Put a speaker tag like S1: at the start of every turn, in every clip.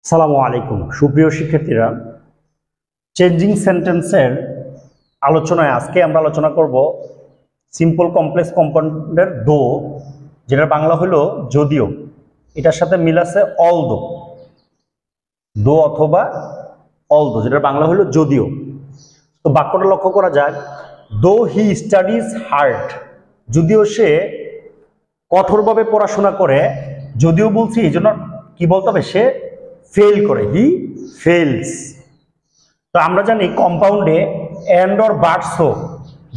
S1: সালামু আলাইকুম সুপ্রিয় শিক্ষার্থীরা, চেঞ্জিং সেন্টেন্সের আলোচনায় আজকে আমরা আলোচনা করব সিম্পল কমপ্লেক্স কম্পাউন্ডের দো, যেটার বাংলা হলো যদিও। এটার সাথে মিল আছে অলদো, দো অথবা অলদো, যেটার বাংলা হলো যদিও। তো বাক্যটা লক্ষ্য করা যাক, দো হি স্টাডিজ হার্ড, যদিও সে কঠোরভাবে পড়াশোনা করে। যদিও বলছি এই জন্য কি বলতে হবে, সে ফেল করে, হি ফেলস। তো আমরা জানি কম্পাউন্ডে এন্ড অর বাট সো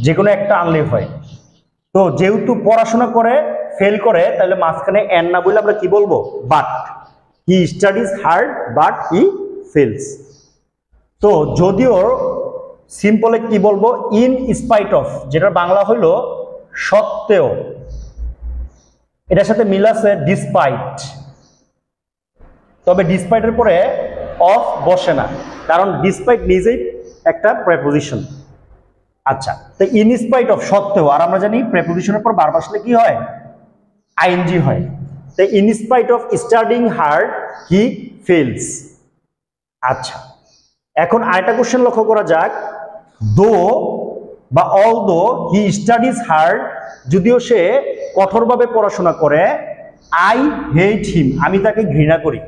S1: যে কোনো একটা আনলে হয়। তো যেহেতু পড়াশোনা করে ফেল করে, তাহলে মাঝখানে এন্ড না বলে আমরা কি বলবো, but. He studies hard but he fails. তো যদিও সিম্পলে কি বলবো, ইন স্পাইট অফ, যেটার বাংলা হলো সত্ত্বেও। এটার সাথে মিল আছে ডিসপাইট, তবে ডিসপাইটের পরে অফ বসে না, কারণ ডিসপাইট নিজেই একটা প্রেপোজিশন। আচ্ছা, তো ইন স্পাইট অফ সত্ত্বেও, আর আমরা জানি প্রেপোজিশনের পর বার বসলে কি হয়, আইএনজি হয়। তো in spite of studying hard he fails. আচ্ছা, এখন আরেকটা কোশ্চেন লক্ষ্য করা যাক, দো বা অলদো হি স্টাডিজ হার্ড, যদিও সে কঠোরভাবে পড়াশোনা করে, আই হেট হিম, আমি তাকে ঘৃণা করি।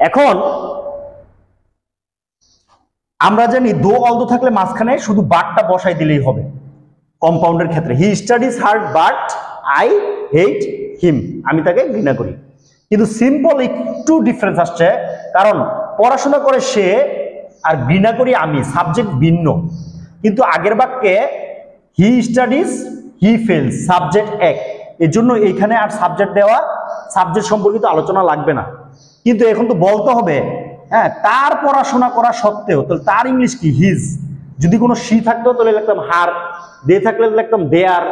S1: এখন আমরা জানি দো অলদো থাকলে মাঝখানে শুধু বাটটা বসাই দিলেই হবে কম্পাউন্ডের ক্ষেত্রে। He studies hard but I hate him, আমি তাকে ঘৃণা করি। কিন্তু সিম্পল একটু ডিফারেন্স আসছে, কারণ পড়াশোনা করে সে আর ঘৃণা করি আমি, সাবজেক্ট ভিন্ন। কিন্তু আগের বাক্যে he studies he fails, subject এক, এর জন্য এইখানে আর সাবজেক্ট দেওয়া, সাবজেক্ট সম্পর্কিত আলোচনা লাগবে না। কিন্তু এখন তো বলতে হবে, হ্যাঁ, তার পড়াশোনা করা সত্ত্বেও, তাহলে তার ইংলিশ কি, হিজ। যদি কোনো সি থাকতো তাহলে লিখতাম হার, দে থাকলে লিখতাম দেয়ার,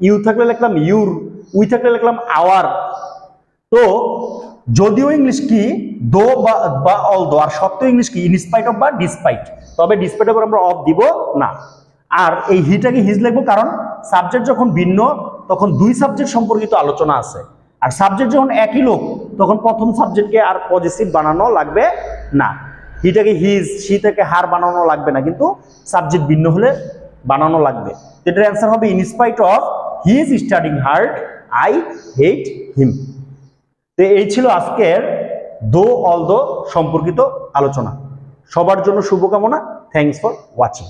S1: ইউ থাকলে লিখলাম ইউর, উই থাকলে লিখলাম আওয়ার। তো যদিও ইংলিশ কি, দো বা অলদো, আর সত্ত্বেও ইংলিশ কি, ইনস্পাইট অফ বা ডিসপাইট। তবে ডিসপাইট অফ আমরা অফ দিব না। আর এই হিটাকে হিজ লিখবো, কারণ সাবজেক্ট যখন ভিন্ন তখন দুই সাবজেক্ট সম্পর্কিত আলোচনা আছে। আর সাবজেক্ট যখন একই লোক, তখন প্রথম সাবজেক্টকে আর পজিটিভ বানানো লাগবে না। হিটাকে হিজ, সি থেকে হার বানানো লাগবে না, কিন্তু সাবজেক্ট ভিন্ন হলে বানানো লাগবে। এটার অ্যান্সার হবে in spite of he is studying hard I hate him. তো এই ছিল আজকের দো অলদো সম্পর্কিত আলোচনা। সবার জন্য শুভকামনা। Thanks for watching.